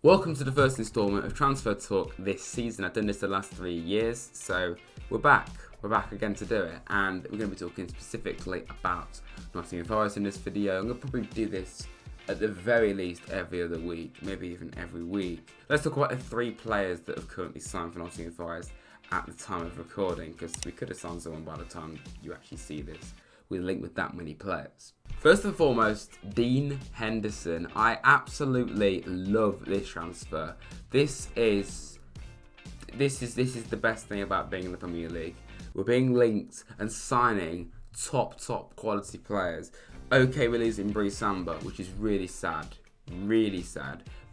Welcome to the first instalment of Transfer Talk this season. I've done this the last 3 years, so we're back. We're back again to do it, and we're going to be talking specifically about Nottingham Forest in this video. I'm going to probably do this at the very least every other week, maybe even every week. Let's talk about the 3 players that have currently signed for Nottingham Forest at the time of recording, because we could have signed someone by the time you actually see this. We're linked with that many players. First and foremost, Dean Henderson. I absolutely love this transfer. This is the best thing about being in the Premier League. We're being linked and signing top quality players. Okay, we're losing Bruce Samba, which is really sad,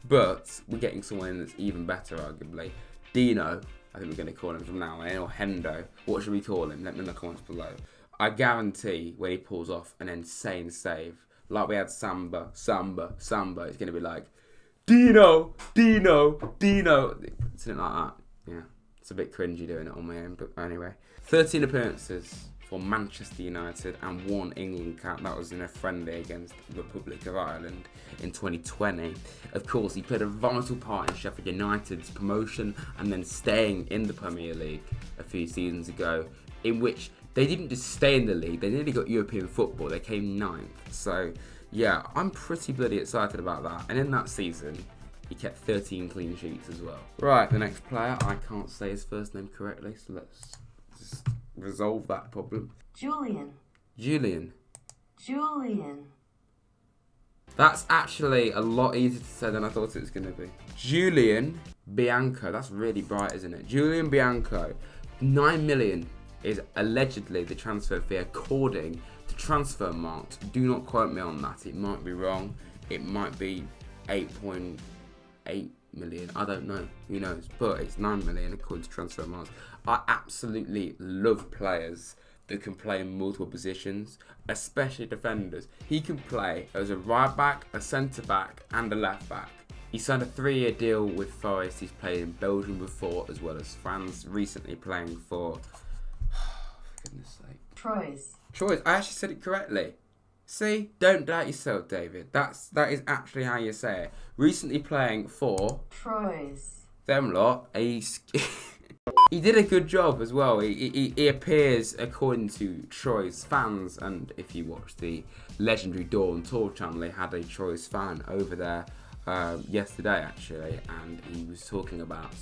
but we're getting someone in that's even better, arguably. Dino, I think we're going to call him from now on, or Hendo. What should we call him? Let me know in the comments below. I guarantee when he pulls off an insane save, like we had Samba, it's going to be like, Dino, something like that. Yeah, it's a bit cringy doing it on my own, but anyway. 13 appearances for Manchester United and 1 England cap. That was in a friendly against the Republic of Ireland in 2020. Of course, he played a vital part in Sheffield United's promotion and then staying in the Premier League a few seasons ago, in which they didn't just stay in the league, they nearly got European football. They came 9th. So, yeah, I'm pretty bloody excited about that. And in that season, he kept 13 clean sheets as well. Right, the next player, I can't say his first name correctly, so let's just resolve that problem. Julian. That's actually a lot easier to say than I thought it was going to be. Julian Bianco. That's really bright, isn't it? Julian Bianco. 9 million is allegedly the transfer fee according to Transfermarkt. Do not quote me on that. It might be wrong. It might be 8.8 million. I don't know. Who knows? But it's 9 million according to Transfermarkt. I absolutely love players that can play in multiple positions, especially defenders. He can play as a right back, a centre back, and a left back. He signed a 3-year deal with Forest. He's played in Belgium before, as well as France. Recently playing for, for goodness sake, Troyes. I actually said it correctly. See, don't doubt yourself, David. That is actually how you say it. Recently playing for Troyes. Them lot. He did a good job as well. He appears, according to Troyes fans, and if you watch the legendary Dawn Tour channel, they had a Troyes fan over there yesterday actually, and he was talking about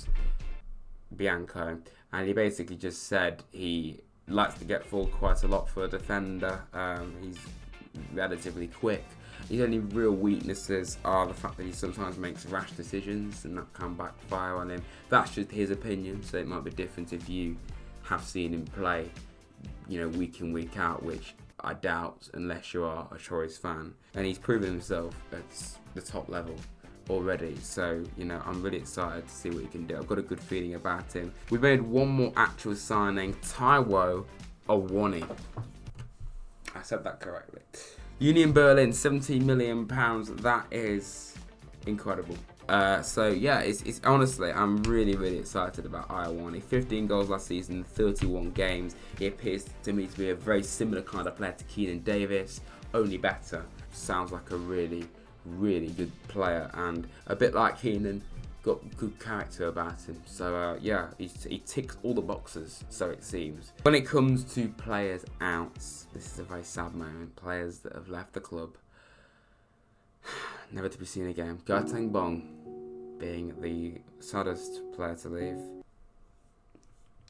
Bianco, and he basically just said he likes to get forward quite a lot for a defender. He's relatively quick. His only real weaknesses are the fact that he sometimes makes rash decisions and that can backfire on him. That's just his opinion, so it might be different if you have seen him play, week in, week out, which I doubt unless you are a Troyes fan. And he's proven himself at the top level already, so I'm really excited to see what he can do. I've got a good feeling about him. We made one more actual signing, Taiwo Awo. I said that correctly. Union Berlin, £17 million. That is incredible. So yeah, it's honestly, I'm really excited about Awo. 15 goals last season, 31 games. He appears to me to be a very similar kind of player to Keenan Davis, only better. Sounds like a really good player, and a bit like Keenan, got good character about him. So yeah, he ticks all the boxes, so it seems. When it comes to players out, this is a very sad moment. Players that have left the club, never to be seen again. Gaetang Bong being the saddest player to leave.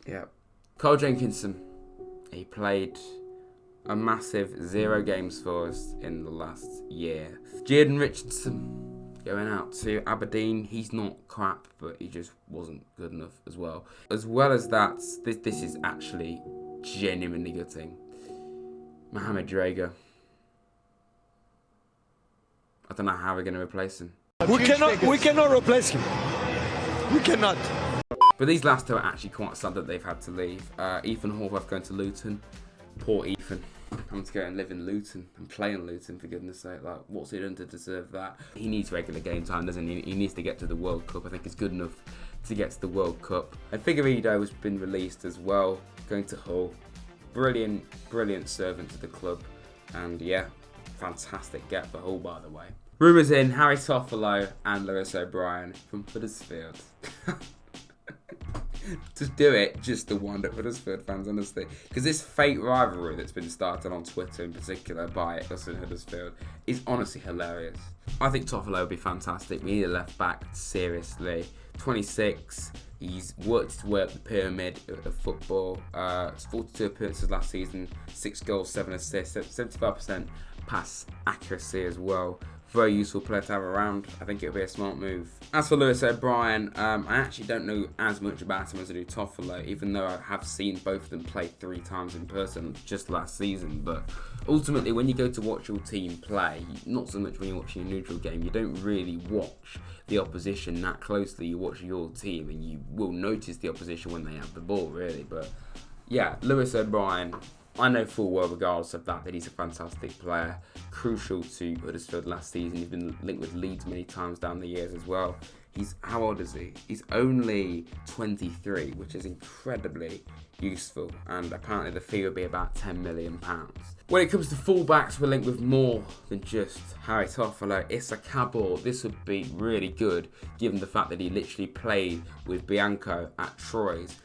Yeah. Cole Jenkinson, he played a massive 0 games for us in the last year. Jordan Richardson going out to Aberdeen. He's not crap, but he just wasn't good enough as well. As well as that, this is actually genuinely gutting. Mohamed Drager. I don't know how we're going to replace him. We cannot replace him. We cannot. But these last 2 are actually quite sad that they've had to leave. Ethan Horvath going to Luton. Poor Ethan. Having to go and live in Luton and play in Luton, for goodness sake. Like, what's he done to deserve that? He needs regular game time, doesn't he? He needs to get to the World Cup. I think it's good enough to get to the World Cup. And Figueiredo has been released as well, going to Hull. Brilliant servant to the club. And yeah, fantastic get for Hull, by the way. Rumours in Harry Toffolo and Lewis O'Brien from Huddersfield. Just do it just to wind up Huddersfield fans, honestly. Because this fake rivalry that's been started on Twitter in particular by us in Huddersfield is honestly hilarious. I think Toffolo would be fantastic. We need a left back, seriously. 26, he's worked his way up the pyramid of football. 42 appearances last season, 6 goals, 7 assists, 75% pass accuracy as well. Very useful player to have around. I think it would be a smart move. As for Lewis O'Brien, I actually don't know as much about him as I do Toffolo, even though I have seen both of them play 3 times in person just last season. But ultimately, when you go to watch your team play, not so much when you're watching a neutral game, you don't really watch the opposition that closely. You watch your team and you will notice the opposition when they have the ball, really. But yeah, Lewis O'Brien, I know full well, regardless of that he's a fantastic player. Crucial to Huddersfield last season. He's been linked with Leeds many times down the years as well. How old is he? He's only 23, which is incredibly useful. And apparently the fee would be about £10 million. When it comes to fullbacks, we're linked with more than just Harry Toffolo. Issa Kabul. This would be really good, given the fact that he literally played with Bianco at Troyes.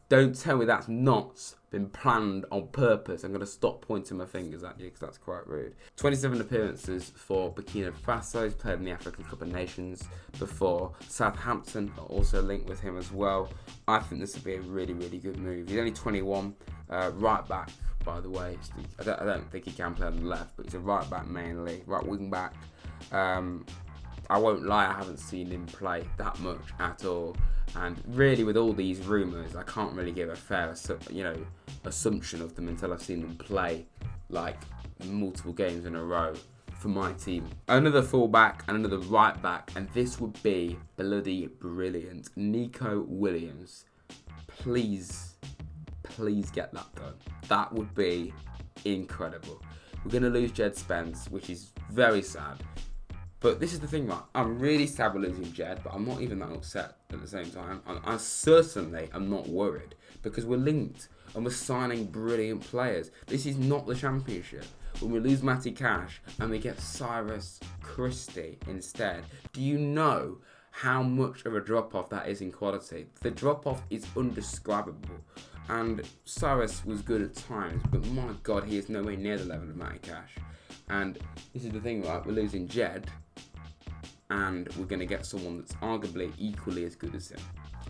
Don't tell me that's not been planned on purpose. I'm going to stop pointing my fingers at you because that's quite rude. 27 appearances for Burkina Faso. He's played in the African Cup of Nations before. Southampton are also linked with him as well. I think this would be a really, really good move. He's only 21, right back, by the way. I don't think he can play on the left, but he's a right back mainly, right wing back. I won't lie, I haven't seen him play that much at all. And really, with all these rumours, I can't really give a fair, assumption of them until I've seen them play like multiple games in a row for my team. Another fullback and another right back, and this would be bloody brilliant. Nico Williams, please get that done. That would be incredible. We're going to lose Jed Spence, which is very sad. But this is the thing, right? I'm really sad we're losing Jed, but I'm not even that upset at the same time. I certainly am not worried because we're linked and we're signing brilliant players. This is not the Championship. When we lose Matty Cash and we get Cyrus Christie instead, do you know how much of a drop-off that is in quality? The drop-off is undescribable. And Cyrus was good at times, but my God, he is nowhere near the level of Matty Cash. And this is the thing, right? We're losing Jed, and we're going to get someone that's arguably equally as good as him.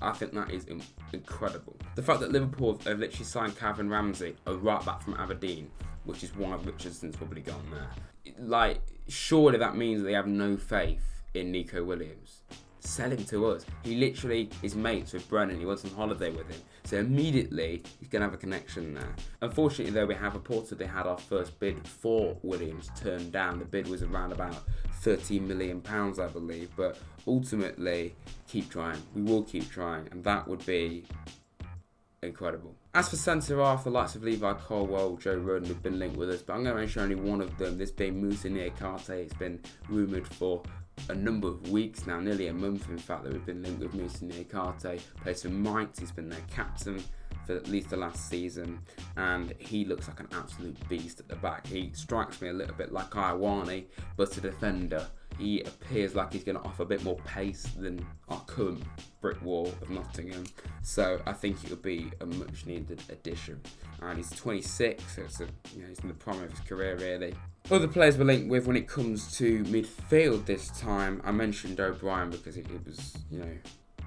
I think that is incredible. The fact that Liverpool have literally signed Calvin Ramsey, a right back from Aberdeen, which is why Richardson's probably gone there. Surely that means they have no faith in Nico Williams. Sell him to us. He literally is mates with Brennan. He wants on holiday with him. So immediately, he's going to have a connection there. Unfortunately, though, we have reported they had our first bid for Williams turned down. The bid was around about £13 million, I believe. But ultimately, keep trying. We will keep trying. And that would be incredible. As for centre-half, the likes of Levi Colwell, Joe Rodon have been linked with us. But I'm going to mention only one of them. This being Moussa Niakate. It's been rumoured for a number of weeks now, nearly a month in fact, that we've been linked with Moussa Niakate. Plays for Mainz, he's been their captain for at least the last season, and he looks like an absolute beast at the back. He strikes me a little bit like Iwani, but a defender. He appears like he's going to offer a bit more pace than our current brick wall of Nottingham, so I think it would be a much needed addition. And he's 26, so he's in the prime of his career really. Other players we're linked with when it comes to midfield this time, I mentioned O'Brien because it was,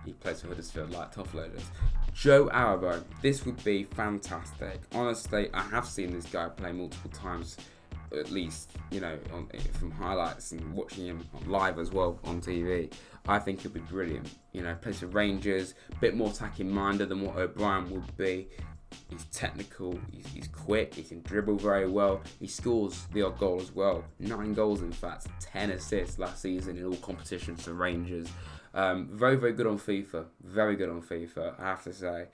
he plays for Huddersfield like Toffolo does. Joe Arabo, this would be fantastic. Honestly, I have seen this guy play multiple times, at least, from highlights and watching him live as well on TV. I think he'd be brilliant. Plays for Rangers, a bit more attacking minded than what O'Brien would be. He's technical, he's quick, he can dribble very well. He scores the odd goal as well. 9 goals in fact, 10 assists last season in all competitions for Rangers. Very, very good on FIFA. Very good on FIFA, I have to say.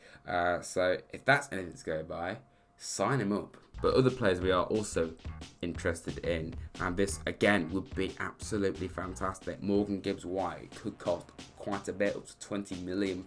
So if that's anything to go by, sign him up. But other players we are also interested in, and this again would be absolutely fantastic. Morgan Gibbs-White could cost quite a bit, up to £20 million.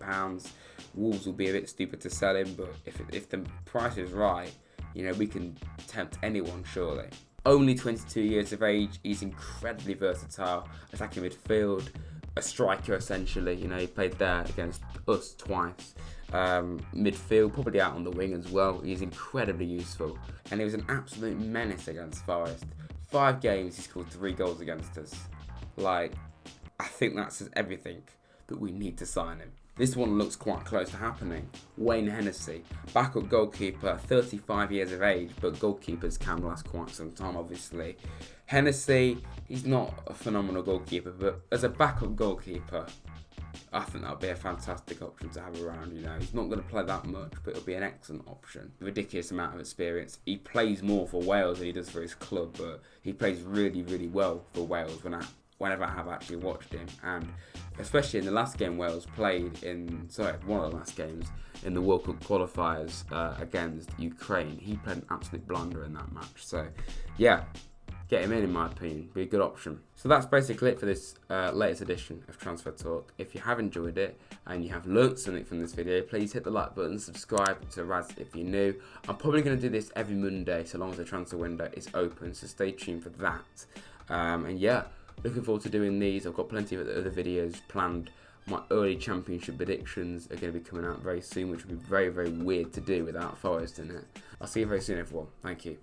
Wolves will be a bit stupid to sell him, but if the price is right, we can tempt anyone surely. Only 22 years of age, he's incredibly versatile, attacking midfield, a striker essentially. You know, he played there against us twice. Midfield, probably out on the wing as well. He's incredibly useful, and he was an absolute menace against Forest. 5 games, he scored 3 goals against us. Like, I think that says everything that we need to sign him. This one looks quite close to happening. Wayne Hennessy, backup goalkeeper, 35 years of age, but goalkeepers can last quite some time, obviously. Hennessy, he's not a phenomenal goalkeeper, but as a backup goalkeeper, I think that would be a fantastic option to have around. You know, he's not going to play that much, but it'll be an excellent option. Ridiculous amount of experience. He plays more for Wales than he does for his club, but he plays really, really well for Wales whenever I have actually watched him, and especially in the last game Wales played one of the last games in the World Cup qualifiers against Ukraine. He played an absolute blunder in that match. So yeah, get him in my opinion, be a good option. So that's basically it for this latest edition of Transfer Talk. If you have enjoyed it and you have learnt something from this video, please hit the like button, subscribe to Rads if you're new. I'm probably going to do this every Monday so long as the transfer window is open, so stay tuned for that. And yeah, looking forward to doing these. I've got plenty of other videos planned. My early championship predictions are going to be coming out very soon, which will be very, very weird to do without Forest in it. I'll see you very soon, everyone. Thank you.